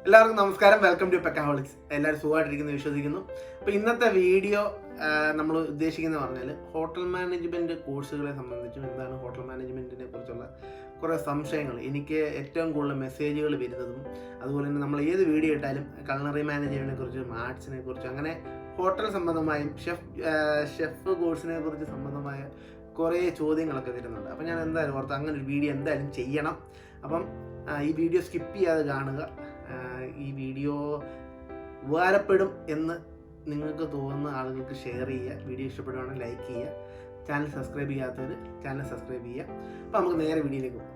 എല്ലാവർക്കും നമസ്കാരം. Welcome to Pekkaholics. എല്ലാവരും സുഖമായിട്ടിരിക്കുന്നു വിശ്വസിക്കുന്നു. അപ്പോൾ ഇന്നത്തെ വീഡിയോ നമ്മൾ ഉദ്ദേശിക്കുന്നത് പറഞ്ഞാൽ ഹോട്ടൽ മാനേജ്മെൻറ്റ് കോഴ്സുകളെ സംബന്ധിച്ചും എന്താണ് ഹോട്ടൽ മാനേജ്മെൻറ്റിനെ കുറിച്ചുള്ള കുറേ സംശയങ്ങൾ, എനിക്ക് ഏറ്റവും കൂടുതൽ മെസ്സേജുകൾ വരുന്നതും, അതുപോലെ തന്നെ നമ്മൾ ഏത് വീഡിയോ ഇട്ടാലും കൾണറി മാനേജ്മെൻറ്റിനെ കുറിച്ചും ആർട്സിനെ കുറിച്ചും അങ്ങനെ ഹോട്ടൽ സംബന്ധമായും ഷെഫ് കോഴ്സിനെ കുറിച്ച് സംബന്ധമായ കുറേ ചോദ്യങ്ങളൊക്കെ വരുന്നുണ്ട്. അപ്പോൾ ഞാൻ എന്തായാലും ഓർത്ത് അങ്ങനെ ഒരു വീഡിയോ എന്തായാലും ചെയ്യണം. അപ്പം ഈ വീഡിയോ സ്കിപ്പ് ചെയ്യാതെ കാണുക. ഈ വീഡിയോ ഉപകാരപ്പെടും എന്ന് നിങ്ങൾക്ക് തോന്നുന്ന ആളുകൾക്ക് ഷെയർ ചെയ്യുക. വീഡിയോ ഇഷ്ടപ്പെടുകയാണെങ്കിൽ ലൈക്ക് ചെയ്യുക. ചാനൽ സബ്സ്ക്രൈബ് ചെയ്യാത്തവർ ചാനൽ സബ്സ്ക്രൈബ് ചെയ്യുക. അപ്പോൾ നമുക്ക് നേരെ വീഡിയോയിലേക്ക് പോകാം.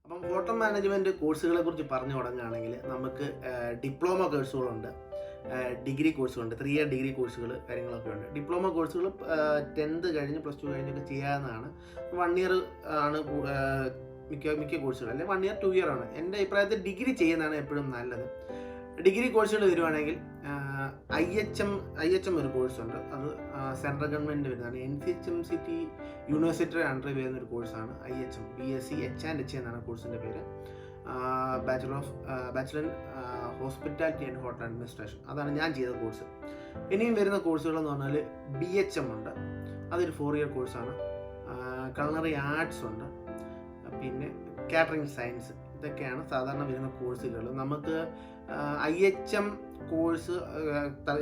അപ്പം ഹോട്ടൽ മാനേജ്മെൻറ്റ് കോഴ്സുകളെ കുറിച്ച് പറഞ്ഞു തുടങ്ങുകയാണെങ്കിൽ നമുക്ക് ഡിപ്ലോമ കോഴ്സുകളുണ്ട്, ഡിഗ്രി കോഴ്സുകളുണ്ട്, 3 ഇയർ ഡിഗ്രി കോഴ്സുകൾ കാര്യങ്ങളൊക്കെ ഉണ്ട്. ഡിപ്ലോമ കോഴ്സുകൾ 10th കഴിഞ്ഞ് +2 കഴിഞ്ഞൊക്കെ ചെയ്യാവുന്നതാണ്. 1 ഇയർ ആണ് മിക്ക കോഴ്സുകൾ, അല്ലെങ്കിൽ 1 ഇയർ 2 ഇയർ ആണ്. എൻ്റെ അഭിപ്രായത്തിൽ ഡിഗ്രി ചെയ്യുന്നതാണ് എപ്പോഴും നല്ലത്. ഡിഗ്രി കോഴ്സുകൾ വരുവാണെങ്കിൽ IHM ഒരു കോഴ്സുണ്ട്. അത് സെൻട്രൽ ഗവൺമെൻറ് വരുന്നതാണ്. NCHMCT യൂണിവേഴ്സിറ്റി അണ്ടർ വരുന്ന ഒരു കോഴ്സാണ് IHM. BSc H&H എന്നാണ് കോഴ്സിൻ്റെ പേര്. Bachelor in hospitality and hotel administration. അതാണ് ഞാൻ ചെയ്ത കോഴ്സ്. ഇനിയും വരുന്ന കോഴ്സുകൾ എന്ന് പറഞ്ഞാൽ BHM ഉണ്ട്, അതൊരു 4 ഇയർ കോഴ്സാണ്. കൾണറി ആർട്സ് ഉണ്ട്, പിന്നെ കാറ്ററിംഗ് സയൻസ്. ഇതൊക്കെയാണ് സാധാരണ വരുന്ന കോഴ്സുകൾ. നമുക്ക് IHM കോഴ്സ്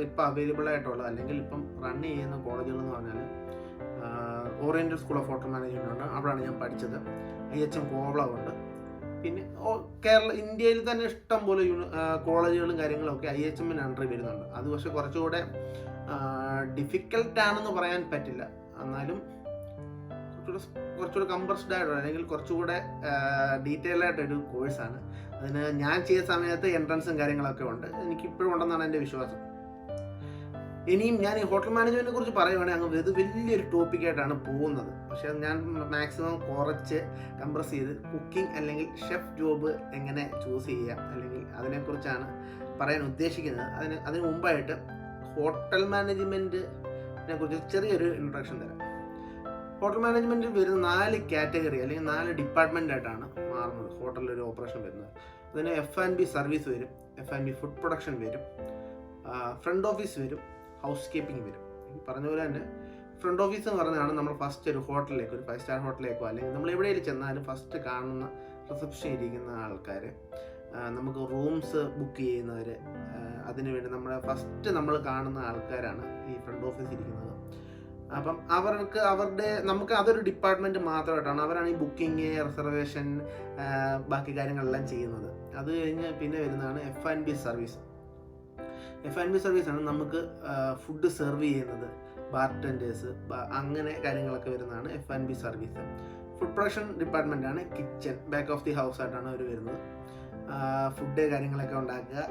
ഇപ്പം അവൈലബിൾ ആയിട്ടുള്ള അല്ലെങ്കിൽ ഇപ്പം റൺ ചെയ്യുന്ന കോളേജുകൾ എന്ന് പറഞ്ഞാൽ oriental school of hotel management ഉണ്ട്, അവിടെയാണ് ഞാൻ പഠിച്ചത്. IHM കോവളമുണ്ട്. പിന്നെ ഇന്ത്യയിൽ തന്നെ ഇഷ്ടം പോലെ കോളേജുകളും കാര്യങ്ങളൊക്കെ IHM അണ്ടറിൽ വരുന്നുണ്ട്. അത് പക്ഷേ കുറച്ചുകൂടെ ഡിഫിക്കൽട്ടാണെന്ന് പറയാൻ പറ്റില്ല, എന്നാലും കുറച്ചുകൂടെ കംപ്രസ്ഡ് ആയിട്ടുള്ള അല്ലെങ്കിൽ കുറച്ചുകൂടെ ഡീറ്റെയിൽ ആയിട്ടൊരു കോഴ്സാണ്. അതിന് ഞാൻ ചെയ്ത സമയത്ത് എൻട്രൻസും കാര്യങ്ങളൊക്കെ ഉണ്ട്, എനിക്കിപ്പോഴും ഉണ്ടെന്നാണ് എൻ്റെ വിശ്വാസം. ഇനിയും ഞാൻ ഈ ഹോട്ടൽ മാനേജ്മെൻറ്റിനെ കുറിച്ച് പറയുവാണെങ്കിൽ അങ്ങ് ഇത് വലിയൊരു ടോപ്പിക്കായിട്ടാണ് പോകുന്നത്. പക്ഷേ ഞാൻ മാക്സിമം കുറച്ച് കംപ്രസ് ചെയ്ത് കുക്കിംഗ് അല്ലെങ്കിൽ ഷെഫ് ജോബ് എങ്ങനെ ചൂസ് ചെയ്യാം അല്ലെങ്കിൽ അതിനെക്കുറിച്ചാണ് പറയാൻ ഉദ്ദേശിക്കുന്നത്. അതിന് മുമ്പായിട്ട് ഹോട്ടൽ മാനേജ്മെൻറ്റിനെ കുറിച്ച് ചെറിയൊരു ഇൻട്രൊഡക്ഷൻ തരാം. ഹോട്ടൽ മാനേജ്മെൻറ്റിൽ വരുന്ന 4 കാറ്റഗറി അല്ലെങ്കിൽ 4 ഡിപ്പാർട്ട്മെൻറ്റായിട്ടാണ് മാറുന്നത് ഹോട്ടലിലൊരു ഓപ്പറേഷൻ വരുന്നത്. അതിന് F&B സർവീസ് വരും, F&B ഫുഡ് പ്രൊഡക്ഷൻ വരും, ഫ്രണ്ട് ഓഫീസ് വരും, ഹൗസ് കീപ്പിംഗ് വരും. പറഞ്ഞ പോലെ തന്നെ ഫ്രണ്ട് ഓഫീസ് എന്ന് പറഞ്ഞതാണ് നമ്മൾ ഫസ്റ്റ് ഒരു ഹോട്ടലിലേക്ക്, ഒരു 5 സ്റ്റാർ ഹോട്ടലിലേക്കോ അല്ലെങ്കിൽ നമ്മൾ എവിടെയെങ്കിലും ചെന്നാലും ഫസ്റ്റ് കാണുന്ന റിസപ്ഷൻ ഇരിക്കുന്ന ആൾക്കാർ, നമുക്ക് റൂംസ് ബുക്ക് ചെയ്യുന്നവർ, അതിനുവേണ്ടി നമ്മൾ കാണുന്ന ആൾക്കാരാണ് ഈ ഫ്രണ്ട് ഓഫീസ് ഇരിക്കുന്നത്. അപ്പം നമുക്ക് അതൊരു ഡിപ്പാർട്ട്മെൻറ്റ് മാത്രമായിട്ടാണ്. അവരാണ് ഈ ബുക്കിംഗ്, റിസർവേഷൻ, ബാക്കി കാര്യങ്ങളെല്ലാം ചെയ്യുന്നത്. അത് കഴിഞ്ഞ് പിന്നെ വരുന്നതാണ് F&B സർവീസ്. F&B സർവീസാണ് നമുക്ക് ഫുഡ് സെർവ് ചെയ്യുന്നത്, ബാർട്ടൻഡേഴ്സ്, അങ്ങനെ കാര്യങ്ങളൊക്കെ വരുന്നതാണ് F&B സർവീസ്. ഫുഡ് പ്രൊഡക്ഷൻ ഡിപ്പാർട്ട്മെൻറ്റാണ് kitchen, back of the house ആയിട്ടാണ് അവർ വരുന്നത്. ഫുഡ് കാര്യങ്ങളൊക്കെ ഉണ്ടാക്കുക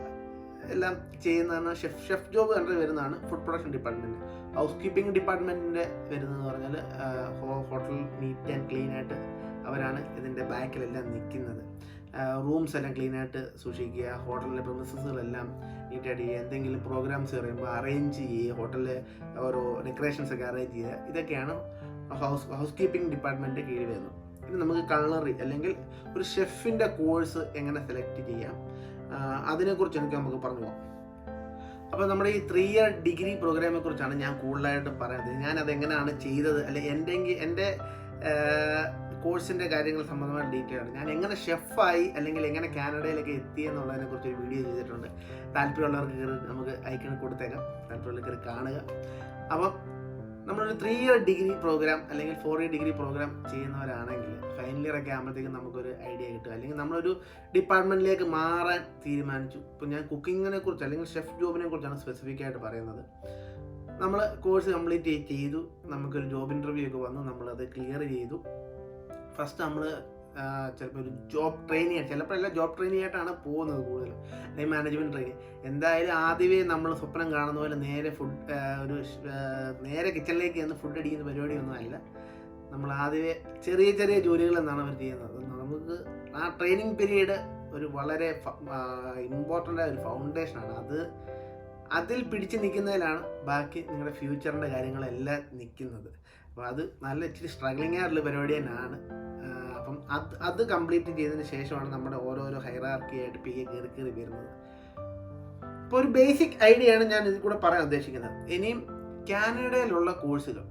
എല്ലാം ചെയ്യുന്നതാണ് ഷെഫ് ജോബ് കണ്ടു വരുന്നതാണ് food production department. House keeping ഡിപ്പാർട്ട്മെൻറ്റിൻ്റെ വരുന്നതെന്ന് പറഞ്ഞാൽ ഹോട്ടൽ നീറ്റ് ആൻഡ് ക്ലീൻ ആയിട്ട് അവരാണ് ഇതിൻ്റെ ബാക്കിലെല്ലാം നിൽക്കുന്നത്. റൂംസ് എല്ലാം ക്ലീനായിട്ട് സൂക്ഷിക്കുക, ഹോട്ടലിലെ പ്രിമിസസുകളെല്ലാം നീറ്റായിട്ട് ചെയ്യുക, എന്തെങ്കിലും പ്രോഗ്രാംസ് പറയുമ്പോൾ അറേഞ്ച് ചെയ്യുക, ഹോട്ടലിലെ ഓരോ ഡെക്കറേഷൻസ് ഒക്കെ അറേഞ്ച് ചെയ്യുക. ഇതൊക്കെയാണ് ഹൗസ് കീപ്പിംഗ് ഡിപ്പാർട്ട്മെൻറ്റ് കീഴിൽ വരുന്നത്. ഇനി നമുക്ക് കൾണറി അല്ലെങ്കിൽ ഒരു ഷെഫിൻ്റെ കോഴ്സ് എങ്ങനെ സെലക്ട് ചെയ്യാം അതിനെക്കുറിച്ച് നമുക്ക് പറഞ്ഞു പോകാം. അപ്പോൾ നമ്മുടെ ഈ 3 ഇയർ ഡിഗ്രി പ്രോഗ്രാമിനെ കുറിച്ചാണ് ഞാൻ കൂടുതലായിട്ട് പറയുന്നത്. ഞാനത് എങ്ങനെയാണ് ചെയ്തത്, അല്ലെങ്കിൽ എൻ്റെ കോഴ്സിൻ്റെ കാര്യങ്ങൾ സംബന്ധമായ ഡീറ്റെയിൽ ആണ്. ഞാൻ എങ്ങനെ ഷെഫായി അല്ലെങ്കിൽ എങ്ങനെ കാനഡയിലേക്ക് എത്തി എന്നുള്ളതിനെ കുറിച്ച് ഒരു വീഡിയോ ചെയ്തിട്ടുണ്ട്. താല്പര്യമുള്ളവർക്ക് കയറി നമുക്ക് ഐക്കൺ കൊടുത്തേക്കാം, താല്പര്യമുള്ളവർ കയറി കാണുക. അപ്പം നമ്മളൊരു 3 ഇയർ ഡിഗ്രി പ്രോഗ്രാം അല്ലെങ്കിൽ 4 ഇയർ ഡിഗ്രി പ്രോഗ്രാം ചെയ്യുന്നവരാണെങ്കിൽ ഫൈനൽ ഇയർ ഒക്കെ ആകുമ്പോഴത്തേക്കും നമുക്കൊരു ഐഡിയ കിട്ടുക, അല്ലെങ്കിൽ നമ്മളൊരു ഡിപ്പാർട്ട്മെൻറ്റിലേക്ക് മാറാൻ തീരുമാനിച്ചു. ഇപ്പോൾ ഞാൻ കുക്കിങ്ങിനെ കുറിച്ച് അല്ലെങ്കിൽ ഷെഫ് ജോബിനെ കുറിച്ചാണ് സ്പെസിഫിക് ആയിട്ട് പറയുന്നത്. നമ്മൾ കോഴ്സ് കംപ്ലീറ്റ് ചെയ്തു, നമുക്കൊരു ജോബ് ഇൻ്റർവ്യൂ ഒക്കെ വന്നു, നമ്മളത് ക്ലിയർ ചെയ്തു. ഫസ്റ്റ് നമ്മൾ ചിലപ്പോൾ ഒരു ജോബ് ട്രെയിനി ആയിട്ട്, ചിലപ്പോഴെല്ലാം ജോബ് ട്രെയിനി ആയിട്ടാണ് പോകുന്നത് കൂടുതലും, അല്ലെങ്കിൽ മാനേജ്മെൻറ്റ് ട്രെയിനി. എന്തായാലും ആദ്യമേ നമ്മൾ സ്വപ്നം കാണുന്ന പോലെ നേരെ നേരെ കിച്ചണിലേക്ക് ചെന്ന് ഫുഡ് അടിക്കുന്ന പരിപാടിയൊന്നും അല്ല. നമ്മൾ ആദ്യമേ ചെറിയ ചെറിയ ജോലികൾ എന്നാണ് അവർ ചെയ്യുന്നത്. നമുക്ക് ആ ട്രെയിനിങ് പീരീഡ് ഒരു വളരെ ഇമ്പോർട്ടൻ്റ് ആയ ഒരു ഫൗണ്ടേഷനാണ്. അതിൽ പിടിച്ച് നിൽക്കുന്നതിലാണ് ബാക്കി നിങ്ങളുടെ ഫ്യൂച്ചറിൻ്റെ കാര്യങ്ങളെല്ലാം നിൽക്കുന്നത്. അപ്പോൾ അത് നല്ല ഇച്ചിരി സ്ട്രഗ്ലിംഗ് ആയിട്ടുള്ള പരിപാടി തന്നെയാണ്. അപ്പം അത് കംപ്ലീറ്റ് ചെയ്തതിന് ശേഷമാണ് നമ്മുടെ ഓരോരോ ഹൈറാർക്കി ആയിട്ട് കയറി വരുന്നത്. ഇപ്പോൾ ഒരു ബേസിക് ഐഡിയ ആണ് ഞാൻ ഇതിൽ കൂടെ പറയാൻ ഉദ്ദേശിക്കുന്നത്. ഇനിയും കാനഡയിലുള്ള കോഴ്സുകൾ,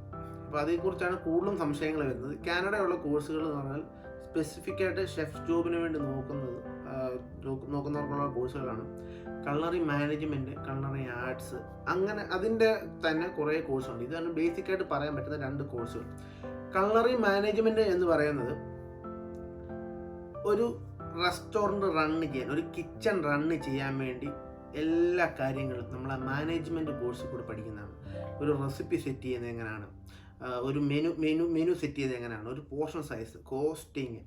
അപ്പോൾ അതേക്കുറിച്ചാണ് കൂടുതലും സംശയങ്ങൾ വരുന്നത്. കാനഡയിലുള്ള കോഴ്സുകൾ എന്ന് പറഞ്ഞാൽ സ്പെസിഫിക്കായിട്ട് ഷെഫ് ജോബിന് വേണ്ടി നോക്കുന്നവർക്കുള്ള കോഴ്സുകളാണ്. കൾണറി മാനേജ്മെൻറ്റ്, കൾണറി ആർട്സ്, അങ്ങനെ അതിൻ്റെ തന്നെ കുറേ കോഴ്സുണ്ട്. ഇതാണ് ബേസിക്കായിട്ട് പറയാൻ പറ്റുന്ന 2 കോഴ്സുകൾ. കൾണറി മാനേജ്മെൻറ്റ് എന്ന് പറയുന്നത് ഒരു റെസ്റ്റോറൻറ്റ് റണ്ണ് ചെയ്യാൻ, ഒരു കിച്ചൺ റണ്ണ് ചെയ്യാൻ വേണ്ടി എല്ലാ കാര്യങ്ങളും നമ്മൾ ആ മാനേജ്മെൻറ്റ് കോഴ്സിൽ കൂടെ പഠിക്കുന്നതാണ്. ഒരു റെസിപ്പി സെറ്റ് ചെയ്യുന്നത് എങ്ങനെയാണ്, ഒരു മെനു സെറ്റ് ചെയ്യുന്നത് എങ്ങനെയാണ്, ഒരു പോർഷൻ സൈസ്, കോസ്റ്റിങ്.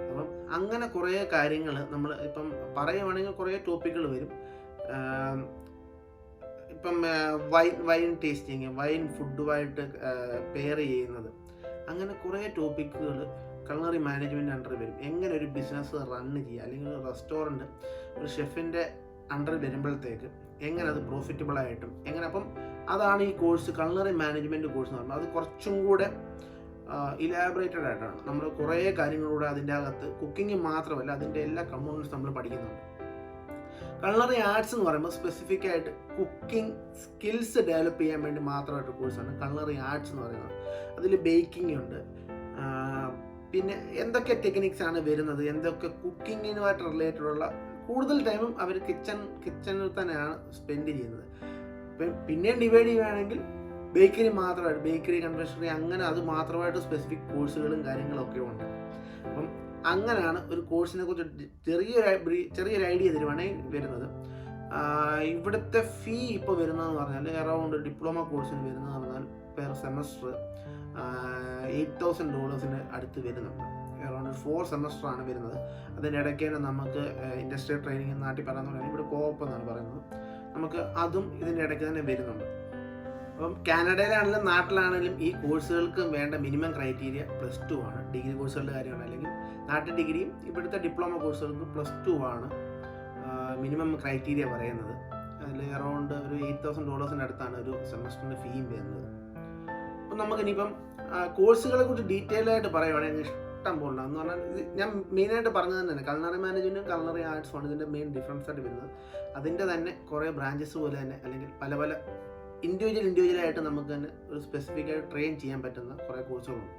അപ്പം അങ്ങനെ കുറേ കാര്യങ്ങൾ നമ്മൾ ഇപ്പം പറയുവാണെങ്കിൽ കുറേ ടോപ്പിക്കുകൾ വരും. ഇപ്പം വൈൻ ടേസ്റ്റിങ്, വൈൻ ഫുഡുമായിട്ട് പെയർ ചെയ്യുന്നത്, അങ്ങനെ കുറേ ടോപ്പിക്കുകൾ കൾണറി മാനേജ്മെൻറ്റ് അണ്ടർ വരും. എങ്ങനെ ഒരു ബിസിനസ് റണ്ണ് ചെയ്യുക, അല്ലെങ്കിൽ ഒരു റെസ്റ്റോറൻറ്റ് ഒരു ഷെഫിൻ്റെ അണ്ടർ വരുമ്പോഴത്തേക്ക് എങ്ങനെ അത് പ്രോഫിറ്റബിളായിട്ടും എങ്ങനെ. അപ്പം അതാണ് ഈ കോഴ്സ്, കൾണറി മാനേജ്മെൻറ്റ് കോഴ്സ് എന്ന് പറയുന്നത്. അത് കുറച്ചും കൂടെ ഇലാബറേറ്റഡ് ആയിട്ടാണ്. നമ്മൾ കുറേ കാര്യങ്ങളൂടെ അതിൻ്റെ അകത്ത്, കുക്കിംഗ് മാത്രമല്ല അതിൻ്റെ എല്ലാ കമ്പോണൻറ്റ്സ് നമ്മൾ പഠിക്കുന്നുണ്ട്. കൾണറി ആർട്സ് എന്ന് പറയുമ്പോൾ സ്പെസിഫിക് ആയിട്ട് കുക്കിംഗ് സ്കിൽസ് ഡെവലപ്പ് ചെയ്യാൻ വേണ്ടി മാത്രമായിട്ട് കോഴ്സാണ് കൾണറി ആർട്സ് എന്ന് പറയുന്നത്. അതിൽ ബേക്കിംഗ് ഉണ്ട്, പിന്നെ എന്തൊക്കെ ടെക്നിക്സ് ആണ് വരുന്നത്, എന്തൊക്കെ കുക്കിങ്ങിനുമായിട്ട് റിലേറ്റഡ് ഉള്ള കൂടുതൽ ടൈമും അവർ കിച്ചണിൽ തന്നെയാണ് സ്പെൻഡ് ചെയ്യുന്നത്. പിന്നെയും ഡിവൈഡ് ചെയ്യുകയാണെങ്കിൽ ബേക്കറി മാത്രമായിട്ട്, ബേക്കറി, കൺഫെക്ഷണറി, അങ്ങനെ അത് മാത്രമായിട്ട് സ്പെസിഫിക് കോഴ്സുകളും കാര്യങ്ങളൊക്കെ ഉണ്ട്. അപ്പം അങ്ങനെയാണ് ഒരു കോഴ്സിനെ കുറിച്ച് ചെറിയൊരു ഐഡിയ തരുവാണെങ്കിൽ വരുന്നത്. ഇവിടുത്തെ ഫീ ഇപ്പോൾ വരുന്നതെന്ന് പറഞ്ഞാൽ അറൗണ്ട് ഡിപ്ലോമ കോഴ്സിന് വരുന്നതെന്ന് പറഞ്ഞാൽ പെർ സെമസ്റ്റർ $8,000 അടുത്ത് വരുന്നുണ്ട്. അറൗണ്ട് 4 സെമസ്റ്ററാണ് വരുന്നത്. അതിനിടയ്ക്ക് തന്നെ നമുക്ക് ഇൻഡസ്ട്രിയൽ ട്രെയിനിങ് നാട്ടിൽ പറയാൻ തുടങ്ങി, ഇവിടെ കോപ്പ് എന്നാണ് പറയുന്നത്, നമുക്ക് അതും ഇതിൻ്റെ ഇടയ്ക്ക് തന്നെ വരുന്നുണ്ട്. അപ്പം കാനഡയിലാണെങ്കിലും നാട്ടിലാണെങ്കിലും ഈ കോഴ്സുകൾക്ക് വേണ്ട മിനിമം ക്രൈറ്റീരിയ +2 ആണ്. ഡിഗ്രി കോഴ്സുകളുടെ കാര്യമാണ്, അല്ലെങ്കിൽ നാട്ടിൽ ഡിഗ്രിയും ഇവിടുത്തെ ഡിപ്ലോമ കോഴ്സുകൾക്ക് +2 ആണ് മിനിമം ക്രൈറ്റീരിയ പറയുന്നത്. അതിൽ അറൗണ്ട് ഒരു $8,000 അടുത്താണ് ഒരു സെമസ്റ്ററിൻ്റെ ഫീയും വരുന്നത്. അപ്പം നമുക്കിനിയിപ്പം കോഴ്സുകളെ കുറിച്ച് ഡീറ്റെയിൽ ആയിട്ട് പറയുവാണെങ്കിൽ ഇഷ്ടം പോലെ എന്ന് പറഞ്ഞാൽ, ഇത് ഞാൻ മെയിനായിട്ട് പറഞ്ഞത് തന്നെ കൾണറി മാനേജ്മെൻറ്റും കൾണറി ആർട്സുമാണ് ഇതിൻ്റെ മെയിൻ ഡിഫറൻസ് ആയിട്ട് വരുന്നത്. അതിൻ്റെ തന്നെ കുറേ ബ്രാഞ്ചസ് പോലെ തന്നെ, അല്ലെങ്കിൽ പല ഇൻഡിവിജ്വലായിട്ട് നമുക്ക് തന്നെ ഒരു സ്പെസിഫിക് ആയിട്ട് ട്രെയിൻ ചെയ്യാൻ പറ്റുന്ന കുറേ കോഴ്സുകളുണ്ട്.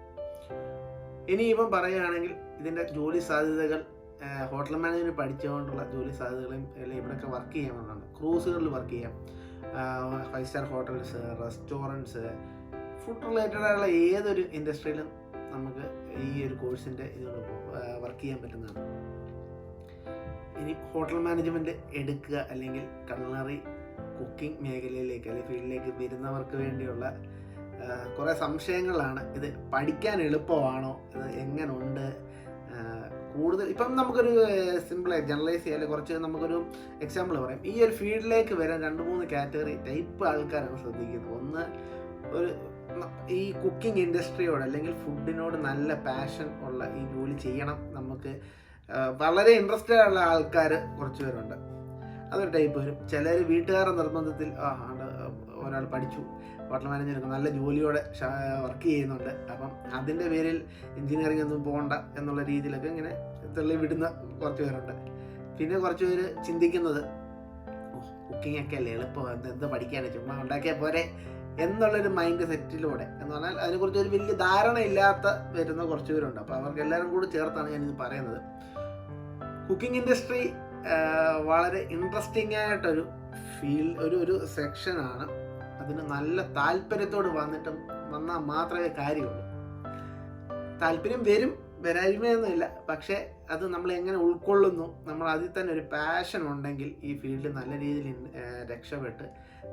ഇനിയിപ്പം പറയുകയാണെങ്കിൽ ഇതിൻ്റെ ജോലി സാധ്യതകൾ, ഹോട്ടൽ മാനേജ്മെൻറ്റ് പഠിച്ചുകൊണ്ടുള്ള ജോലി സാധ്യതകളും അല്ലെങ്കിൽ ഇവിടെയൊക്കെ വർക്ക് ചെയ്യാമെന്നാണ്. ക്രൂസുകളിൽ വർക്ക് ചെയ്യാം, 5 star hotels, restaurants, food related ആയിട്ടുള്ള ഏതൊരു ഇൻഡസ്ട്രിയിലും നമുക്ക് ഈ ഒരു കോഴ്സിൻ്റെ ഇതുകൊണ്ട് വർക്ക് ചെയ്യാൻ പറ്റുന്നതാണ്. ഇനി ഹോട്ടൽ മാനേജ്മെൻറ്റ് എടുക്കുക അല്ലെങ്കിൽ കൾണറി കുക്കിംഗ് മേഖലയിലേക്ക് അല്ലെങ്കിൽ ഫീൽഡിലേക്ക് വരുന്നവർക്ക് വേണ്ടിയുള്ള കുറേ സംശയങ്ങളാണ്. ഇത് പഠിക്കാൻ എളുപ്പമാണോ, ഇത് എങ്ങനെയുണ്ട്, കൂടുതൽ ഇപ്പം നമുക്കൊരു സിമ്പിളായി ജനറലൈസ് ചെയ്യാൻ കുറച്ച് നമുക്കൊരു എക്സാമ്പിൾ പറയാം. ഈ ഒരു ഫീൽഡിലേക്ക് വരാൻ 2-3 കാറ്റഗറി ടൈപ്പ് ആൾക്കാരാണ് ശ്രദ്ധിക്കുന്നത്. ഒന്ന്, ഒരു ഈ കുക്കിംഗ് ഇൻഡസ്ട്രിയോട് അല്ലെങ്കിൽ ഫുഡിനോട് നല്ല പാഷൻ ഉള്ള, ഈ ജോലി ചെയ്യണം, നമുക്ക് വളരെ ഇൻട്രസ്റ്റഡ് ഉള്ള ആൾക്കാർ കുറച്ച് പേരുണ്ട്, അതൊരു ടൈപ്പ് വരും. ചിലർ വീട്ടുകാരുടെ നിർബന്ധത്തിൽ ഒരാൾ പഠിച്ചു ഹോട്ടൽ മാനേജ്മെൻറ്റ് നല്ല ജോലിയോടെ വർക്ക് ചെയ്യുന്നുണ്ട്, അപ്പം അതിൻ്റെ പേരിൽ എൻജിനീയറിംഗ് ഒന്നും പോകണ്ട എന്നുള്ള രീതിയിലൊക്കെ ഇങ്ങനെ തള്ളി വിടുന്ന കുറച്ച് പേരുണ്ട്. പിന്നെ കുറച്ച് പേര് ചിന്തിക്കുന്നത് കുക്കിംഗ് ഒക്കെ അല്ലേ എളുപ്പം, എന്ത് പഠിക്കാനേ, ചുമ്മാ ഉണ്ടാക്കിയാൽ പോരെ എന്നുള്ളൊരു മൈൻഡ് സെറ്റിലൂടെ എന്ന് പറഞ്ഞാൽ അതിനെക്കുറിച്ച് ഒരു വലിയ ധാരണ ഇല്ലാത്ത വരുന്ന കുറച്ച് പേരുണ്ട്. അപ്പോൾ അവർക്ക് എല്ലാവരും കൂടി ചേർത്താണ് ഞാനിത് പറയുന്നത്. കുക്കിംഗ് ഇൻഡസ്ട്രി വളരെ ഇൻട്രസ്റ്റിംഗ് ആയിട്ടൊരു ഒരു സെക്ഷനാണ്. അതിന് നല്ല താല്പര്യത്തോട് വന്നാൽ മാത്രമേ കാര്യമുള്ളൂ. താല്പര്യം വരായ്മയൊന്നുമില്ല, പക്ഷേ അത് നമ്മൾ എങ്ങനെ ഉൾക്കൊള്ളുന്നു, നമ്മൾ അതിൽ തന്നെ ഒരു പാഷൻ ഉണ്ടെങ്കിൽ ഈ ഫീൽഡ് നല്ല രീതിയിൽ രക്ഷപ്പെട്ട്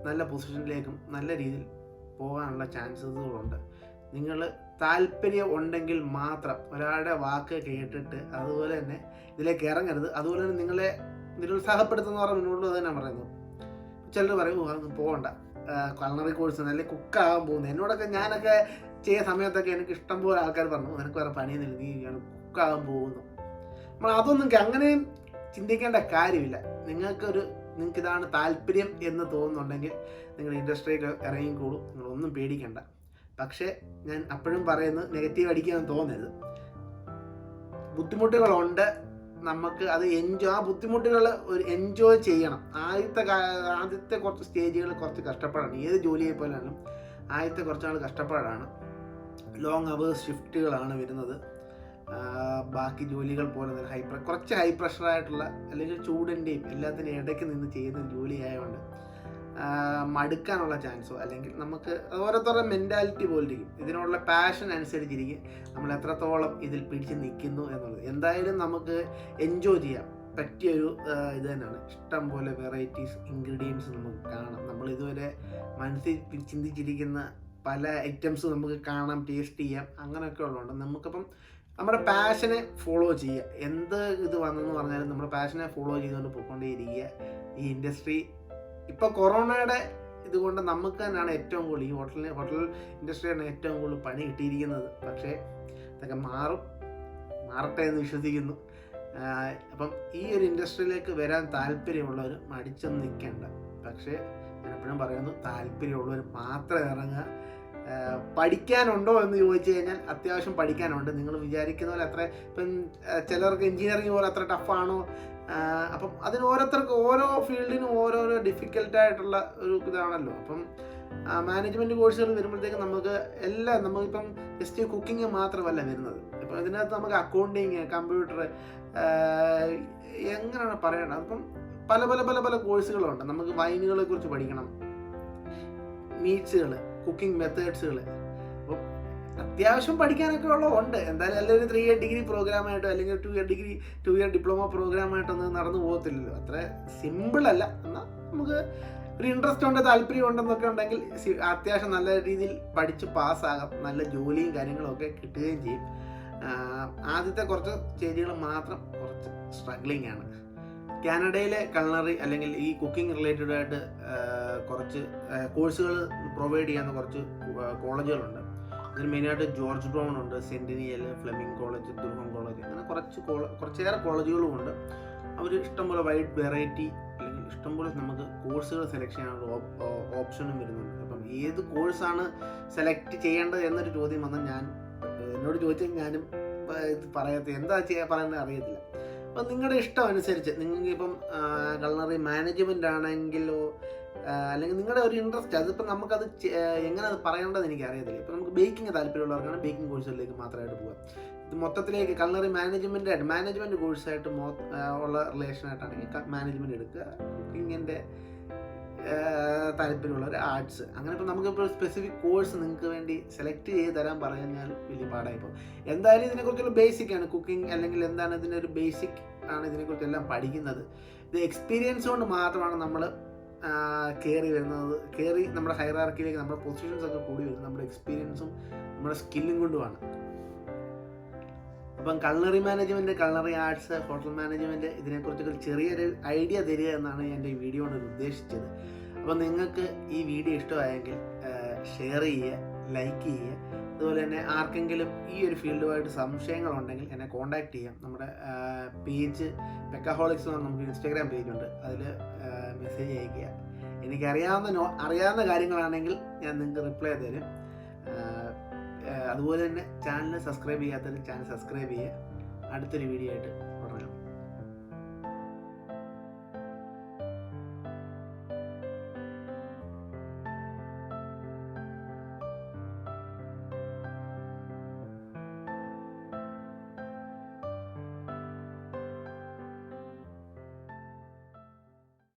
നല്ല പൊസിഷനിലേക്കും നല്ല രീതിയിൽ പോകാനുള്ള ചാൻസസുകളുണ്ട്. നിങ്ങൾ താല്പര്യം ഉണ്ടെങ്കിൽ മാത്രം ഒരാളുടെ വാക്ക് കേട്ടിട്ട് അതുപോലെ തന്നെ ഇതിലേക്ക് ഇറങ്ങരുത്. അതുപോലെ തന്നെ നിങ്ങളെ നിരുത്സാഹപ്പെടുത്തുന്നവരുടെ മുന്നോട്ട് തന്നെ പറയുന്നത്. ചിലർ പറയും അതൊന്നും പോകണ്ട, culinary കോഴ്സ് അല്ലെങ്കിൽ കുക്കാകാൻ പോകുന്നത്. എന്നോടൊക്കെ ഞാനൊക്കെ ചെയ്യുന്ന സമയത്തൊക്കെ എനിക്ക് ഇഷ്ടംപോലെ ആൾക്കാർ പറഞ്ഞു നിനക്ക് വേറെ പണിയൊന്നുമില്ല, നീ കുക്കാകാൻ പോകുന്നു. നമ്മൾ അതൊന്നും അങ്ങനെയും ചിന്തിക്കേണ്ട കാര്യമില്ല. നിങ്ങൾക്ക് ഇതാണ് താല്പര്യം എന്ന് തോന്നുന്നുണ്ടെങ്കിൽ നിങ്ങൾ ഇൻഡസ്ട്രിയിൽ ഇറങ്ങിക്കോളൂ, നിങ്ങളൊന്നും പേടിക്കണ്ട. പക്ഷേ ഞാൻ അപ്പോഴും പറയുന്നത് നെഗറ്റീവ് അടിക്കാൻ തോന്നരുത്. ബുദ്ധിമുട്ടുകളുണ്ട്, നമുക്ക് അത് ആ ബുദ്ധിമുട്ടുകൾ ഒരു എൻജോയ് ചെയ്യണം. ആദ്യത്തെ കുറച്ച് സ്റ്റേജുകൾ കുറച്ച് കഷ്ടപ്പാടാണ്. ഏത് ജോലിയെ പോലെയാണെങ്കിലും ആദ്യത്തെ കുറച്ച് നാൾ കഷ്ടപ്പാടാണ്. ലോങ് അവേഴ്സ് ഷിഫ്റ്റുകളാണ് വരുന്നത്. ബാക്കി ജോലികൾ പോലെ കുറച്ച് ഹൈ പ്രഷറായിട്ടുള്ള അല്ലെങ്കിൽ ചൂടിൻ്റെയും എല്ലാത്തിനും ഇടയ്ക്ക് നിന്ന് ചെയ്യുന്ന ജോലി ആയതുകൊണ്ട് മടുക്കാനുള്ള ചാൻസോ അല്ലെങ്കിൽ നമുക്ക് ഓരോരുത്തരുടെ മെൻറ്റാലിറ്റി പോലിരിക്കും. ഇതിനുള്ള പാഷൻ അനുസരിച്ചിരിക്കും നമ്മൾ എത്രത്തോളം ഇതിൽ പിടിച്ച് നിൽക്കുന്നു എന്നുള്ളത്. എന്തായാലും നമുക്ക് എൻജോയ് ചെയ്യാം പറ്റിയൊരു ഇത് തന്നെയാണ്. ഇഷ്ടം പോലെ വെറൈറ്റീസ് ഇൻഗ്രീഡിയൻസ് നമുക്ക് കാണാം. നമ്മൾ ഇതുവരെ മനസ്സിൽ ചിന്തിച്ചിരിക്കുന്ന പല ഐറ്റംസ് നമുക്ക് കാണാം, ടേസ്റ്റ് ചെയ്യാം. അങ്ങനെയൊക്കെ ഉള്ളതുകൊണ്ട് നമുക്കിപ്പം നമ്മുടെ പാഷനെ ഫോളോ ചെയ്യുക. എന്ത് ഇത് വന്നെന്ന് പറഞ്ഞാലും നമ്മുടെ പാഷനെ ഫോളോ ചെയ്തുകൊണ്ട് പോയിക്കൊണ്ടേയിരിക്കുക. ഈ ഇൻഡസ്ട്രി ഇപ്പോൾ കൊറോണയുടെ ഇതുകൊണ്ട് നമുക്ക് തന്നെയാണ് ഏറ്റവും കൂടുതൽ ഈ ഹോട്ടൽ ഇൻഡസ്ട്രിയാണ് ഏറ്റവും കൂടുതൽ പണി കിട്ടിയിരിക്കുന്നത്. പക്ഷേ ഇതൊക്കെ മാറട്ടെ എന്ന് വിശ്വസിക്കുന്നു. അപ്പം ഈ ഒരു ഇൻഡസ്ട്രിയിലേക്ക് വരാൻ താല്പര്യമുള്ളവർ മടിച്ചൊന്നും നിൽക്കേണ്ട. പക്ഷേ ഞാൻ എപ്പോഴും പറയുന്നു, താല്പര്യമുള്ളവർ മാത്രം ഇറങ്ങുക. പഠിക്കാനുണ്ടോ എന്ന് ചോദിച്ചു കഴിഞ്ഞാൽ അത്യാവശ്യം പഠിക്കാനുണ്ട്. നിങ്ങൾ വിചാരിക്കുന്ന പോലെ അത്ര ഇപ്പം ചിലർക്ക് എൻജിനീയറിംഗ് പോലെ അത്ര ടഫാണോ, അപ്പം അതിന് ഓരോരുത്തർക്ക് ഓരോ ഫീൽഡിനും ഓരോരോ ഡിഫിക്കൽട്ടായിട്ടുള്ള ഒരു ഇതാണല്ലോ. അപ്പം മാനേജ്മെൻറ്റ് കോഴ്സുകൾ വരുമ്പോഴത്തേക്കും നമുക്കിപ്പം ജസ്റ്റ് കുക്കിംഗ് മാത്രമല്ല വരുന്നത്. ഇപ്പം ഇതിനകത്ത് നമുക്ക് അക്കൗണ്ടിങ്, കമ്പ്യൂട്ടർ, എങ്ങനെയാണ് പറയണത്, അപ്പം പല പല പല പല കോഴ്സുകളുണ്ട്. നമുക്ക് വൈനുകളെ കുറിച്ച് പഠിക്കണം, മീറ്റ്സുകൾ, കുക്കിംഗ് മെത്തേഡ്സുകൾ. അപ്പം അത്യാവശ്യം പഠിക്കാനൊക്കെ ഉള്ളതുണ്ട്. എന്തായാലും അല്ലെങ്കിൽ 3 ഇയർ ഡിഗ്രി പ്രോഗ്രാമായിട്ടോ അല്ലെങ്കിൽ 2 ഇയർ ഡിപ്ലോമ പ്രോഗ്രാമായിട്ടൊന്നും നടന്നു പോകത്തില്ലല്ലോ. അത്ര സിമ്പിളല്ല. എന്നാൽ നമുക്ക് ഒരു ഇൻട്രസ്റ്റ് ഉണ്ട്, താല്പര്യം ഉണ്ടെന്നൊക്കെ ഉണ്ടെങ്കിൽ അത്യാവശ്യം നല്ല രീതിയിൽ പഠിച്ച് പാസ്സാകാം. നല്ല ജോലിയും കാര്യങ്ങളൊക്കെ കിട്ടുകയും ചെയ്യും. ആദ്യത്തെ കുറച്ച് സ്റ്റേജുകൾ മാത്രം കുറച്ച് സ്ട്രഗ്ലിംഗ് ആണ്. കാനഡയിലെ culinary അല്ലെങ്കിൽ ഈ കുക്കിംഗ് റിലേറ്റഡ് ആയിട്ട് കുറച്ച് കോഴ്സുകൾ പ്രൊവൈഡ് ചെയ്യുന്ന കുറച്ച് കോളേജുകളുണ്ട്. അതിന് മെയിനായിട്ട് ജോർജ് ബ്രൗൺ ഉണ്ട്, സെൻറ്റിനിയൽ, ഫ്ലെമിംഗ് കോളേജ്, ദുർഗം കോളേജ്, അങ്ങനെ കുറച്ചേറെ കോളേജുകളും ഉണ്ട്. അവർ ഇഷ്ടംപോലെ വൈഡ് വെറൈറ്റി അല്ലെങ്കിൽ ഇഷ്ടംപോലെ നമുക്ക് കോഴ്സുകൾ സെലക്ട് ചെയ്യാനുള്ള ഓപ്ഷനും വരുന്നുണ്ട്. അപ്പം ഏത് കോഴ്സാണ് സെലക്ട് ചെയ്യേണ്ടത് എന്നൊരു ചോദ്യം വന്നാൽ എന്നോട് ചോദിച്ചാൽ ഞാനും എന്താ പറയുന്നത് അറിയത്തില്ല. അപ്പം നിങ്ങളുടെ ഇഷ്ടം അനുസരിച്ച് നിങ്ങൾക്ക് ഇപ്പം culinary മാനേജ്മെൻ്റ് ആണെങ്കിലോ അല്ലെങ്കിൽ നിങ്ങളുടെ ഒരു ഇൻട്രസ്റ്റ്, അതിപ്പോൾ നമുക്കത് എങ്ങനെ അത് പറയേണ്ടതെന്ന് എനിക്ക് അറിയത്തില്ല. ഇപ്പം നമുക്ക് ബേക്കിംഗ് താല്പര്യമുള്ളവർക്കാണ് ബേക്കിംഗ് കോഴ്സുകളിലേക്ക് മാത്രമായിട്ട് പോകാം. ഇത് മൊത്തത്തിലേക്ക് culinary മാനേജ്മെൻറ്റ് കോഴ്സായിട്ട് ഉള്ള റിലേഷനായിട്ടാണെങ്കിൽ മാനേജ്മെൻറ്റ് എടുക്കുക. കുക്കിങ്ങിൻ്റെ താല്പര്യമുള്ളവർ ആർട്സ്. അങ്ങനെ ഇപ്പോൾ നമുക്കിപ്പോൾ സ്പെസിഫിക് കോഴ്സ് നിങ്ങൾക്ക് വേണ്ടി സെലക്ട് ചെയ്ത് തരാൻ പറഞ്ഞാൽ വലിയ പാടായിപ്പോൾ. എന്തായാലും ഇതിനെക്കുറിച്ചുള്ള ബേസിക്കാണ് കുക്കിംഗ്, അല്ലെങ്കിൽ എന്താണ് ഇതിൻ്റെ ഒരു ബേസിക് ആണ് ഇതിനെക്കുറിച്ചെല്ലാം പഠിക്കുന്നത്. ഇത് എക്സ്പീരിയൻസ് കൊണ്ട് മാത്രമാണ് നമ്മൾ കയറി നമ്മുടെ ഹൈറാർക്കിയിലേക്ക് നമ്മുടെ പൊസിഷൻസ് ഒക്കെ കൂടി വരുന്നത് നമ്മുടെ എക്സ്പീരിയൻസും നമ്മുടെ സ്കില്ലും കൊണ്ടുമാണ്. അപ്പം culinary management, culinary arts, hotel management ഇതിനെക്കുറിച്ചൊക്കെ ചെറിയൊരു ഐഡിയ തരിക എന്നാണ് എൻ്റെ ഈ വീഡിയോ കൊണ്ട് ഉദ്ദേശിച്ചത്. അപ്പം നിങ്ങൾക്ക് ഈ വീഡിയോ ഇഷ്ടമായെങ്കിൽ ഷെയർ ചെയ്യുക, ലൈക്ക് ചെയ്യുക. അതുപോലെ തന്നെ ആർക്കെങ്കിലും ഈ ഒരു ഫീൽഡുമായിട്ട് സംശയങ്ങളുണ്ടെങ്കിൽ എന്നെ കോൺടാക്റ്റ് ചെയ്യാം. നമ്മുടെ പേജ് Pekkaholics എന്ന് നമുക്ക് ഇൻസ്റ്റാഗ്രാം പേജുണ്ട്, അതിൽ മെസ്സേജ് അയയ്ക്കുക. അറിയാവുന്ന കാര്യങ്ങളാണെങ്കിൽ ഞാൻ നിങ്ങൾക്ക് റിപ്ലൈ തരും. അതുപോലെ തന്നെ ചാനൽ സബ്സ്ക്രൈബ് ചെയ്യാത്തവർ ചാനൽ സബ്സ്ക്രൈബ് ചെയ്യുക. അടുത്തൊരു വീഡിയോ ആയിട്ട്